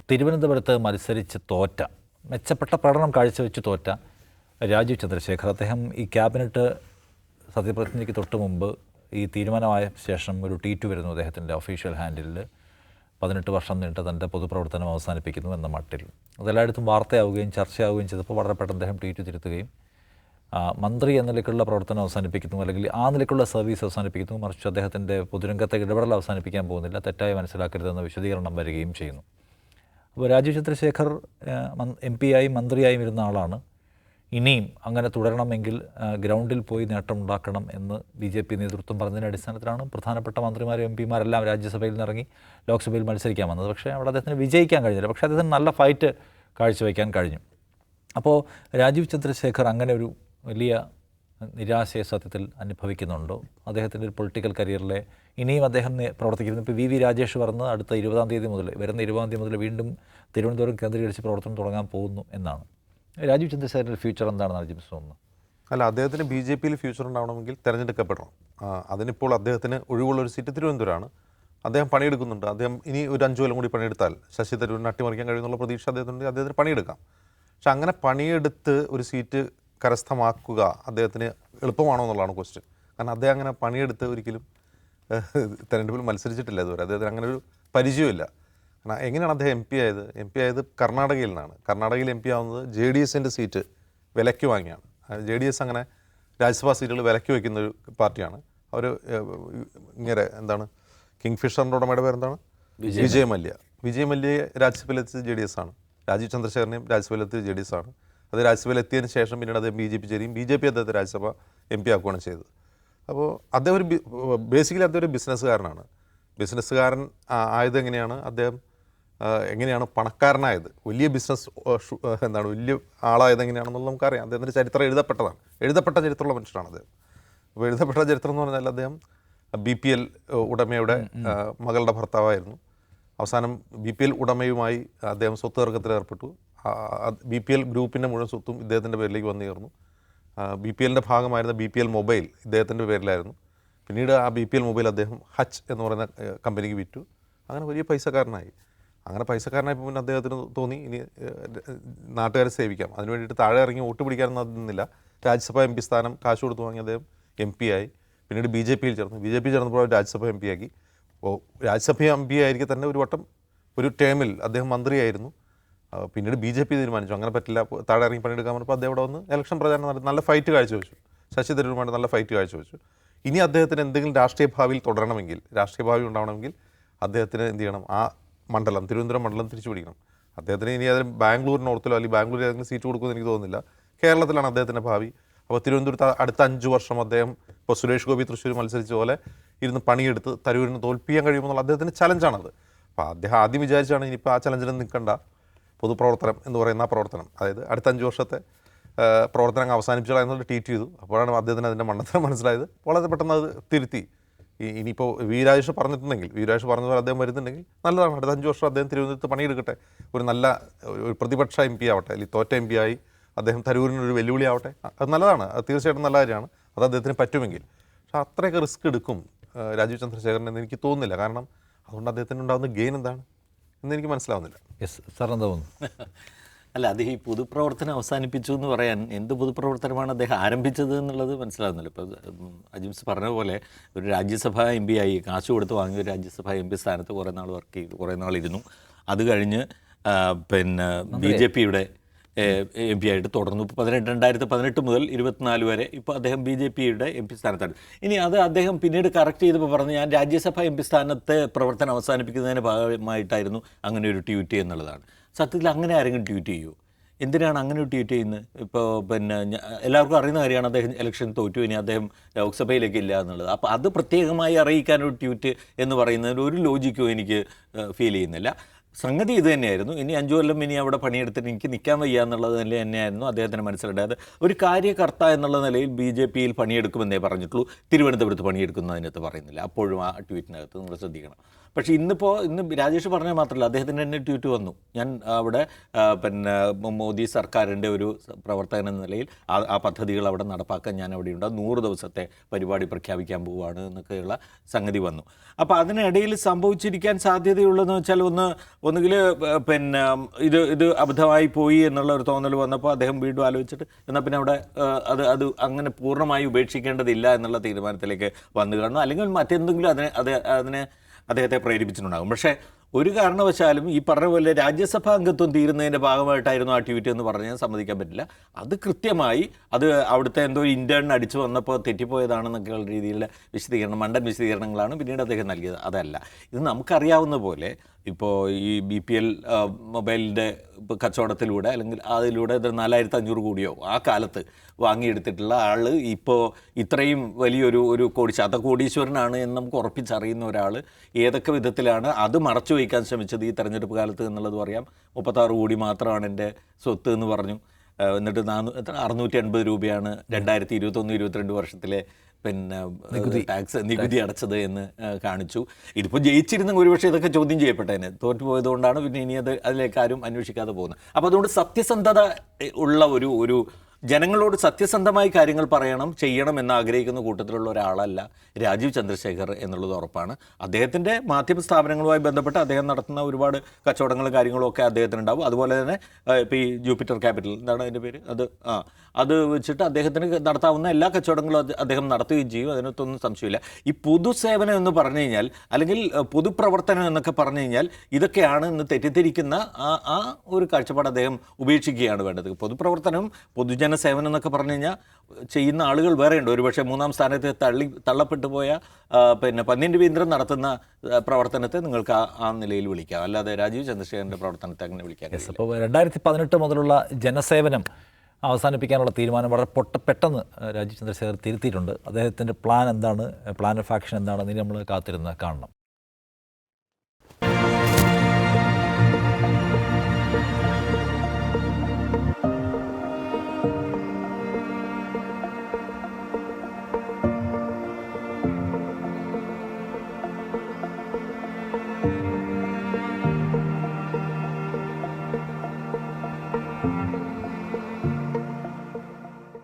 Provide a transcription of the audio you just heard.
തിരുവനന്തപുരത്ത് മത്സരിച്ച് തോറ്റ, മെച്ചപ്പെട്ട പ്രകടനം കാഴ്ചവെച്ച് തോറ്റ രാജീവ് ചന്ദ്രശേഖർ, അദ്ദേഹം ഈ ക്യാബിനറ്റ് സത്യപ്രതിജ്ഞയ്ക്ക് തൊട്ട് മുമ്പ് ഈ തീരുമാനമായ ശേഷം ഒരു ട്വീറ്റ് വരുന്നു അദ്ദേഹത്തിൻ്റെ ഒഫീഷ്യൽ ഹാൻഡിലിൽ. 18 വർഷം നീണ്ട തൻ്റെ പൊതുപ്രവർത്തനം അവസാനിപ്പിക്കുന്നു എന്ന മട്ടിൽ അതെല്ലായിടത്തും വാർത്തയാവുകയും ചർച്ചയാവുകയും ചെയ്തപ്പോൾ വളരെ പെട്ടെന്ന് അദ്ദേഹം ട്വീറ്റ് തിരുത്തുകയും മന്ത്രി എന്ന നിലയ്ക്കുള്ള പ്രവർത്തനം അവസാനിപ്പിക്കുന്നു, അല്ലെങ്കിൽ ആ നിലയ്ക്കുള്ള സർവീസ് അവസാനിപ്പിക്കുന്നു, മറിച്ച് അദ്ദേഹത്തിൻ്റെ പൊതുരംഗത്തെ ഇടപെടൽ അവസാനിപ്പിക്കാൻ പോകുന്നില്ല, തെറ്റായി മനസ്സിലാക്കരുതെന്ന വിശദീകരണം വരികയും ചെയ്യുന്നു. അപ്പോൾ രാജീവ് ചന്ദ്രശേഖർ MP ആയും മന്ത്രിയായും ഇരുന്ന ആളാണ്. ഇനിയും അങ്ങനെ തുടരണമെങ്കിൽ ഗ്രൗണ്ടിൽ പോയി നേട്ടമുണ്ടാക്കണം എന്ന് BJP നേതൃത്വം പറഞ്ഞതിൻ്റെ അടിസ്ഥാനത്തിലാണ് പ്രധാനപ്പെട്ട മന്ത്രിമാരും MP മാരെല്ലാം രാജ്യസഭയിൽ നിന്നിറങ്ങി ലോക്സഭയിൽ മത്സരിക്കാൻ വന്നത്. പക്ഷേ അവിടെ അദ്ദേഹത്തിന് വിജയിക്കാൻ കഴിഞ്ഞില്ല. പക്ഷേ അദ്ദേഹത്തിന് നല്ല ഫൈറ്റ് കാഴ്ചവെക്കാൻ കഴിഞ്ഞു. അപ്പോൾ രാജീവ് ചന്ദ്രശേഖർ അങ്ങനെ ഒരു വലിയ നിരാശയെ സത്യത്തിൽ അനുഭവിക്കുന്നുണ്ടോ? അദ്ദേഹത്തിൻ്റെ ഒരു പൊളിറ്റിക്കൽ കരിയറിലെ ഇനിയും അദ്ദേഹം പ്രവർത്തിക്കുന്നു. ഇപ്പോൾ VV രാജേഷ് പറഞ്ഞ് അടുത്ത 20-ാം തീയതി മുതൽ, വരുന്ന 20-ാം തീയതി മുതൽ വീണ്ടും തിരുവനന്തപുരം കേന്ദ്രീകരിച്ച് പ്രവർത്തനം തുടങ്ങാൻ പോകുന്നു എന്നാണ്. രാജീവ് ചന്ദ്രശേഖരൻ്റെ ഫ്യൂച്ചർ എന്താണെന്ന് അജിംസ് തോന്നുന്നു? അല്ല, അദ്ദേഹത്തിന് BJP ഫ്യൂച്ചർ ഉണ്ടാവണമെങ്കിൽ തിരഞ്ഞെടുക്കപ്പെടണം. അതിനിപ്പോൾ അദ്ദേഹത്തിന് ഒഴിവുള്ളൊരു സീറ്റ് തിരുവനന്തപുരമാണ്. അദ്ദേഹം പണിയെടുക്കുന്നുണ്ട്. അദ്ദേഹം ഇനി ഒരു 5 കൊല്ലം കൂടി പണിയെടുത്താൽ ശശി തരൂരിനെ അട്ടിമറിക്കാൻ കഴിയുന്നുള്ള പ്രതീക്ഷ അദ്ദേഹത്തിന് പണിയെടുക്കാം. പക്ഷെ അങ്ങനെ പണിയെടുത്ത് ഒരു സീറ്റ് കരസ്ഥമാക്കുക അദ്ദേഹത്തിന് എളുപ്പമാണോ എന്നുള്ളതാണ് ക്വസ്റ്റ്യൻ. കാരണം അദ്ദേഹം അങ്ങനെ പണിയെടുത്ത് ഒരിക്കലും തെരഞ്ഞെടുപ്പിൽ മത്സരിച്ചിട്ടില്ല ഇതുവരെ. അദ്ദേഹത്തിന് അങ്ങനെ ഒരു പരിചയമില്ല. കാരണം എങ്ങനെയാണ് അദ്ദേഹം MP ആയത് കർണാടകയിൽ നിന്നാണ്. കർണാടകയിൽ MP ആവുന്നത് JDSൻ്റെ സീറ്റ് വിലയ്ക്ക് വാങ്ങിയാണ്. JDS അങ്ങനെ രാജ്യസഭാ സീറ്റുകൾ വിലയ്ക്ക് വയ്ക്കുന്ന ഒരു പാർട്ടിയാണ്. അവർ ഇങ്ങനെ കിങ് ഫിഷറിൻ്റെ ഉടമയുടെ പേരെന്താണ്? വിജയ് മല്യയെ രാജ്യസഭയിലെത്തിയത് JDS ആണ്. രാജീവ് ചന്ദ്രശേഖരനെയും രാജ്യസഭയിലെത്തിയത് JDS ആണ്. അത് രാജ്യസഭയിലെത്തിയതിന് ശേഷം പിന്നീട് അദ്ദേഹം BJP ചേരും. BJP അദ്ദേഹത്തെ രാജ്യസഭ MP ആക്കുകയാണ് ചെയ്തത്. അപ്പോൾ അദ്ദേഹം ബേസിക്കലി അദ്ദേഹം ഒരു ബിസിനസ്സുകാരനാണ്. ബിസിനസ്സുകാരൻ ആയത് എങ്ങനെയാണ്, അദ്ദേഹം എങ്ങനെയാണ് പണക്കാരനായത്, വലിയ ബിസിനസ് വലിയ ആളായത് എങ്ങനെയാണെന്നുള്ളത് നമുക്കറിയാം. അദ്ദേഹത്തിൻ്റെ ചരിത്രം എഴുതപ്പെട്ട ചരിത്രമുള്ള മനുഷ്യനാണ് അദ്ദേഹം. അപ്പോൾ എഴുതപ്പെട്ട ചരിത്രം എന്ന് പറഞ്ഞാൽ അദ്ദേഹം BPL ഉടമയുടെ മകളുടെ ഭർത്താവായിരുന്നു. അവസാനം BPL ഉടമയുമായി അദ്ദേഹം സ്വത്ത് തർക്കത്തിൽ ഏർപ്പെട്ടു. BPL ഗ്രൂപ്പിൻ്റെ മുഴുവൻ സ്വത്തും ഇദ്ദേഹത്തിൻ്റെ പേരിലേക്ക് വന്നു ചേർന്നു. BPLൻ്റെ ഭാഗമായിരുന്ന BPL മൊബൈൽ ഇദ്ദേഹത്തിൻ്റെ പേരിലായിരുന്നു. പിന്നീട് ആ BPL മൊബൈൽ അദ്ദേഹം ഹച്ച് എന്ന് പറയുന്ന കമ്പനിക്ക് വിറ്റു. അങ്ങനെ വലിയ പൈസക്കാരനായി. അങ്ങനെ പൈസക്കാരനായപ്പോൾ പിന്നെ അദ്ദേഹത്തിന് തോന്നി ഇനി നാട്ടുകാരെ സേവിക്കാം. അതിന് വേണ്ടിയിട്ട് താഴെ ഇറങ്ങി വോട്ട് പിടിക്കാനൊന്നും നിന്നില്ല. രാജ്യസഭ MP സ്ഥാനം കാശ് കൊടുത്ത് വാങ്ങി അദ്ദേഹം MP ആയി. പിന്നീട് BJP ചേർന്നു. BJP ചേർന്നപ്പോൾ രാജ്യസഭ MP ആക്കി. അപ്പോൾ രാജ്യസഭ MP ആയിരിക്കെ തന്നെ ഒരു വട്ടം ഒരു ടേമിൽ അദ്ദേഹം മന്ത്രിയായിരുന്നു. പിന്നീട് BJP തീരുമാനിച്ചു അങ്ങനെ പറ്റില്ല, താഴെ ഇറങ്ങി പണിയെടുക്കാൻ പറഞ്ഞപ്പോൾ അദ്ദേഹം ഇവിടെ വന്ന് ഇലക്ഷൻ പ്രചാരണം നടത്തി നല്ല ഫൈറ്റ് കാഴ്ചവെച്ചു. ശശി തരൂരുമായിട്ട് നല്ല ഫൈറ്റ് കാഴ്ചവെച്ചു. ഇനി അദ്ദേഹത്തിന് എന്തെങ്കിലും രാഷ്ട്രീയ ഭാവിയിൽ തുടരണമെങ്കിൽ, രാഷ്ട്രീയ ഭാവി ഉണ്ടാവണമെങ്കിൽ അദ്ദേഹത്തിന് എന്ത് ചെയ്യണം? ആ മണ്ഡലം, തിരുവനന്തപുരം മണ്ഡലം തിരിച്ചു പിടിക്കണം. അദ്ദേഹത്തിന് ഇനി അതിന് ബാംഗ്ലൂർ നോർത്തിലോ അല്ലെങ്കിൽ ബാംഗ്ലൂർ ഏതെങ്കിലും സീറ്റ് കൊടുക്കുമെന്ന് എനിക്ക് തോന്നുന്നില്ല. കേരളത്തിലാണ് അദ്ദേഹത്തിൻ്റെ ഭാവി. അപ്പോൾ തിരുവനന്തപുരത്ത് അടുത്ത 5 വർഷം അദ്ദേഹം ഇപ്പോൾ സുരേഷ് ഗോപി തൃശ്ശൂർ മത്സരിച്ച പോലെ ഇരുന്ന് പണിയെടുത്ത് തരൂരിന് തോൽപ്പിക്കാൻ കഴിയുമെന്നുള്ള അദ്ദേഹത്തിൻ്റെ ചലഞ്ചാണത്. അപ്പോൾ അദ്ദേഹം ആദ്യം വിചാരിച്ചാണ് ഇനിയിപ്പോൾ ആ ചലഞ്ചിന് നിൽക്കണ്ട, പൊതുപ്രവർത്തനം എന്ന് പറയുന്ന ആ പ്രവർത്തനം, അതായത് അടുത്ത 5 വർഷത്തെ പ്രവർത്തനം അവസാനിപ്പിച്ചാൽ എന്നുള്ള ട്വീറ്റ് ചെയ്തു. അപ്പോഴാണ് അദ്ദേഹത്തിന് അതിൻ്റെ മണ്ടത്തരം മനസ്സിലായത്. വളരെ പെട്ടെന്ന് അത് തിരുത്തി. ഇനിയിപ്പോൾ VV രാജേഷ് പറഞ്ഞിട്ടുണ്ടെങ്കിൽ, VV രാജേഷ് പറഞ്ഞ പോലെ അദ്ദേഹം വരുന്നുണ്ടെങ്കിൽ നല്ലതാണ്. അടുത്ത 5 വർഷം അദ്ദേഹം തിരുവനന്തപുരത്ത് പണിയെടുക്കട്ടെ. ഒരു പ്രതിപക്ഷ MP ആവട്ടെ, അല്ലെങ്കിൽ തോറ്റ MP ആയി അദ്ദേഹം തരൂരിനൊരു വെല്ലുവിളി ആവട്ടെ. അത് നല്ലതാണ്, അത് തീർച്ചയായിട്ടും നല്ല കാര്യമാണ്. അത് അദ്ദേഹത്തിന് പറ്റുമെങ്കിൽ. പക്ഷേ അത്രയൊക്കെ റിസ്ക് എടുക്കും രാജീവ് ചന്ദ്രശേഖരൻ എന്ന് എനിക്ക് തോന്നുന്നില്ല. കാരണം അതുകൊണ്ട് അദ്ദേഹത്തിന് ഉണ്ടാകുന്ന ഗെയിൻ എന്താണ് എന്നെനിക്ക് മനസ്സിലാവുന്നില്ല. സാർ എന്താ തോന്നുന്നു? അല്ല, അത് ഈ പൊതുപ്രവർത്തനം അവസാനിപ്പിച്ചു എന്ന് പറയാൻ എന്ത് പൊതുപ്രവർത്തനമാണ് അദ്ദേഹം ആരംഭിച്ചത് എന്നുള്ളത് മനസ്സിലാവുന്നില്ല. ഇപ്പോൾ അജിംസ് പറഞ്ഞ പോലെ ഒരു രാജ്യസഭാ MP ആയി കാശ് കൊടുത്ത് വാങ്ങിയ ഒരു രാജ്യസഭാ MP സ്ഥാനത്ത് കുറേ നാൾ വർക്ക് ചെയ്തു, കുറേ നാളിരുന്നു. അത് കഴിഞ്ഞ് പിന്നെ BJPയുടെ MP ആയിട്ട് തുടർന്നു. ഇപ്പോൾ 2018 മുതൽ 24 വരെ ഇപ്പോൾ അദ്ദേഹം BJPയുടെ MP സ്ഥാനത്താണ്. ഇനി അത് അദ്ദേഹം പിന്നീട് കറക്റ്റ് ചെയ്തപ്പോൾ പറഞ്ഞു, ഞാൻ രാജ്യസഭ MP സ്ഥാനത്തെ പ്രവർത്തനം അവസാനിപ്പിക്കുന്നതിന് ഭാഗമായിട്ടായിരുന്നു അങ്ങനെ ഒരു ട്വീറ്റ് എന്നുള്ളതാണ്. സത്യത്തിൽ അങ്ങനെ ആരെങ്കിലും ട്വീറ്റ് ചെയ്യുമോ? എന്തിനാണ് അങ്ങനെ ഒരു ട്വീറ്റ് ചെയ്യുന്നത്? ഇപ്പോൾ പിന്നെ എല്ലാവർക്കും അറിയുന്ന കാര്യമാണ് അദ്ദേഹം ഇലക്ഷൻ തോറ്റു, ഇനി അദ്ദേഹം ലോക്സഭയിലേക്ക് ഇല്ല എന്നുള്ളത്. അപ്പോൾ അത് പ്രത്യേകമായി അറിയിക്കാനൊരു ട്വീറ്റ് എന്ന് പറയുന്നതിന് ഒരു ലോജിക്കും എനിക്ക് ഫീൽ ചെയ്യുന്നില്ല. സംഗതി ഇത് തന്നെയായിരുന്നു. ഇനി 5 കൊല്ലം ഇനി അവിടെ പണിയെടുത്തിട്ട് എനിക്ക് നിൽക്കാൻ വയ്യ എന്നുള്ളത് തന്നെയായിരുന്നു അദ്ദേഹത്തിന് മനസ്സിലുണ്ടായത്. ഒരു കാര്യകർത്ത എന്നുള്ള നിലയിൽ BJPയിൽ പണിയെടുക്കുമെന്നേ പറഞ്ഞിട്ടുള്ളൂ. തിരുവനന്തപുരത്ത് പണിയെടുക്കുന്നതിനകത്ത് പറയുന്നില്ല. അപ്പോഴും ആ ട്വീറ്റിനകത്ത് നമ്മൾ ശ്രദ്ധിക്കണം. പക്ഷേ ഇന്ന് രാജേഷ് പറഞ്ഞാൽ മാത്രമല്ല, അദ്ദേഹത്തിൻ്റെ തന്നെ ട്വീറ്റ് വന്നു, ഞാൻ അവിടെ പിന്നെ മോദി സർക്കാരിൻ്റെ ഒരു പ്രവർത്തകൻ എന്ന നിലയിൽ ആ പദ്ധതികൾ അവിടെ നടപ്പാക്കാൻ ഞാൻ അവിടെയുണ്ട്, 100 ദിവസത്തെ പരിപാടി പ്രഖ്യാപിക്കാൻ പോവുകയാണ് എന്നൊക്കെയുള്ള സംഗതി വന്നു. അപ്പോൾ അതിനിടയിൽ സംഭവിച്ചിരിക്കാൻ സാധ്യതയുള്ളതെന്ന് വെച്ചാൽ, ഒന്നുകിൽ പിന്നെ ഇത് അബദ്ധമായി പോയി എന്നുള്ള ഒരു തോന്നൽ വന്നപ്പോൾ അദ്ദേഹം വീണ്ടും ആലോചിച്ചിട്ട് എന്നാൽ പിന്നെ അവിടെ അത് അങ്ങനെ പൂർണ്ണമായി ഉപേക്ഷിക്കേണ്ടതില്ല എന്നുള്ള തീരുമാനത്തിലേക്ക് വന്നു കാണുന്നു, അല്ലെങ്കിൽ മറ്റെന്തെങ്കിലും അതിനെ അദ്ദേഹത്തെ പ്രേരിപ്പിച്ചിട്ടുണ്ടാകും. പക്ഷേ ഒരു കാരണവശാലും ഈ പറഞ്ഞ പോലെ രാജ്യസഭാ അംഗത്വം തീരുന്നതിൻ്റെ ഭാഗമായിട്ടായിരുന്നു ആ ട്വീറ്റ് എന്ന് പറഞ്ഞാൽ സമ്മതിക്കാൻ പറ്റില്ല. അത് കൃത്യമായി അത് അവിടുത്തെ എന്തോ ഇൻറ്റേൺ അടിച്ചു വന്നപ്പോൾ തെറ്റിപ്പോയതാണെന്നൊക്കെയുള്ള രീതിയിലുള്ള മണ്ടൻ വിശദീകരണങ്ങളാണ് പിന്നീട് അദ്ദേഹം നൽകിയത്. അതല്ല, ഇത് നമുക്കറിയാവുന്ന പോലെ ഇപ്പോൾ ഈ BPL മൊബൈലിൻ്റെ കച്ചവടത്തിലൂടെ അല്ലെങ്കിൽ അതിലൂടെ 4500 കോടിയോ ആ കാലത്ത് വാങ്ങിയെടുത്തിട്ടുള്ള ആൾ ഇപ്പോൾ ഇത്രയും വലിയൊരു ശതകോടീശ്വരനാണ് എന്ന് നമുക്ക് ഉറപ്പിച്ചറിയുന്ന ഒരാൾ ഏതൊക്കെ വിധത്തിലാണ് അത് മറച്ചു വയ്ക്കാൻ ശ്രമിച്ചത് ഈ തെരഞ്ഞെടുപ്പ് കാലത്ത് എന്നുള്ളതും അറിയാം. 36 കോടി മാത്രമാണ് എൻ്റെ സ്വത്ത് എന്ന് പറഞ്ഞു. എന്നിട്ട് 680 രൂപയാണ് 2021-22 വർഷത്തിലെ പിന്നെ ടാക്സ് നികുതി അടച്ചത് എന്ന് കാണിച്ചു. ഇതിപ്പോൾ ജയിച്ചിരുന്ന ഒരുപക്ഷെ ഇതൊക്കെ ചോദ്യം ചെയ്യപ്പെട്ടതിന്, തോറ്റുപോയതുകൊണ്ടാണ് പിന്നെ ഇനി അതിലേക്ക് ആരും അന്വേഷിക്കാതെ പോകുന്നത്. അപ്പോൾ അതുകൊണ്ട് സത്യസന്ധത ഉള്ള ഒരു ജനങ്ങളോട് സത്യസന്ധമായി കാര്യങ്ങൾ ചെയ്യണം എന്ന് ആഗ്രഹിക്കുന്ന കൂട്ടത്തിലുള്ള ഒരാളല്ല രാജീവ് ചന്ദ്രശേഖർ എന്നുള്ളത് ഉറപ്പാണ്. അദ്ദേഹത്തിൻ്റെ മാധ്യമ സ്ഥാപനങ്ങളുമായി ബന്ധപ്പെട്ട് അദ്ദേഹം നടത്തുന്ന ഒരുപാട് കച്ചവടങ്ങളും കാര്യങ്ങളും ഒക്കെ അദ്ദേഹത്തിനുണ്ടാവും. അതുപോലെ തന്നെ ഇപ്പോൾ ഈ ജൂപ്പിറ്റർ ക്യാപിറ്റൽ എന്താണ് അതിൻ്റെ പേര്, അത് വെച്ചിട്ട് അദ്ദേഹത്തിന് നടത്താവുന്ന എല്ലാ കച്ചവടങ്ങളും അദ്ദേഹം നടത്തുകയും ചെയ്യും. അതിനകത്തൊന്നും സംശയമില്ല. ഈ പൊതുസേവനം എന്ന് പറഞ്ഞു കഴിഞ്ഞാൽ അല്ലെങ്കിൽ പൊതുപ്രവർത്തനം എന്നൊക്കെ പറഞ്ഞു കഴിഞ്ഞാൽ ഇതൊക്കെയാണ് ഇന്ന് തെറ്റിദ്ധരിക്കുന്ന ആ ഒരു കാഴ്ചപ്പാട് അദ്ദേഹം ഉപേക്ഷിക്കുകയാണ് വേണ്ടത്. പൊതുപ്രവർത്തനം പൊതുജന സേവനം എന്നൊക്കെ പറഞ്ഞു കഴിഞ്ഞാൽ ചെയ്യുന്ന ആളുകൾ വേറെയുണ്ട്. ഒരുപക്ഷെ 3-ാം സ്ഥാനത്ത് തള്ളപ്പെട്ടു പോയ പിന്നെ പന്ന്യൻ രവീന്ദ്രൻ നടത്തുന്ന പ്രവർത്തനത്തെ നിങ്ങൾക്ക് ആ നിലയിൽ വിളിക്കാം, അല്ലാതെ രാജീവ് ചന്ദ്രശേഖരൻ്റെ പ്രവർത്തനത്തെ അങ്ങനെ വിളിക്കാൻ. അപ്പോൾ 2018 മുതലുള്ള ജനസേവനം അവസാനിപ്പിക്കാനുള്ള തീരുമാനം വളരെ പെട്ടെന്ന് രാജീവ് ചന്ദ്രശേഖർ തിരുത്തിയിട്ടുണ്ട്. അദ്ദേഹത്തിൻ്റെ പ്ലാൻ എന്താണ്, പ്ലാൻ ഓഫ് ആക്ഷൻ എന്താണെന്ന് നമ്മൾ കാത്തിരുന്ന് കാണണം.